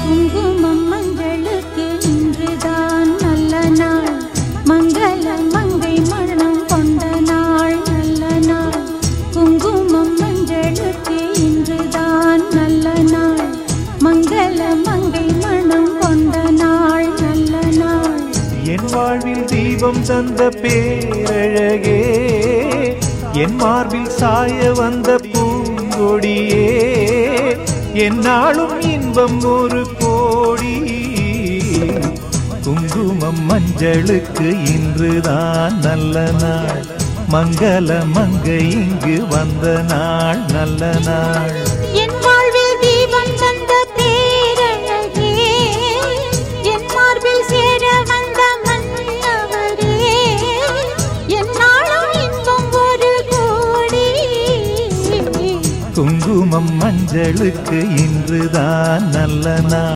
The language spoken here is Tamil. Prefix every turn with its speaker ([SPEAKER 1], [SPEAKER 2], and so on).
[SPEAKER 1] குங்குமம் மஞ்சளுக்கு இன்றுதான் நல்ல நாள், மங்கள மங்கை மனம் கொண்ட நாள் நல்ல நாள். குங்குமம் மஞ்சளுக்கு இன்றுதான் நல்ல நாள், மங்கள மங்கை மனம் கொண்ட நாள் நல்ல நாள்.
[SPEAKER 2] என் வாழ்வில் தீபம் தந்த பேரழகே, என் மார்பில் சாய வந்த பூங்கொடியே, என்னாலும் இன்பம் ஒரு கோடி. குங்குமம் மஞ்சளுக்கு இன்றுதான் நல்ல நாள், மங்கள மங்கை இங்கு வந்த நாள் நல்ல நாள்.
[SPEAKER 1] என் வாழ்வில் தீபம் தந்த பேரழகே, என் மார்பில் சேர வந்த மன்னவரே, என்னாலும் இன்பம் ஒரு கோடி.
[SPEAKER 2] குங்குமம் மஞ்சளுக்கு இன்றுதான் நல்ல நாள்.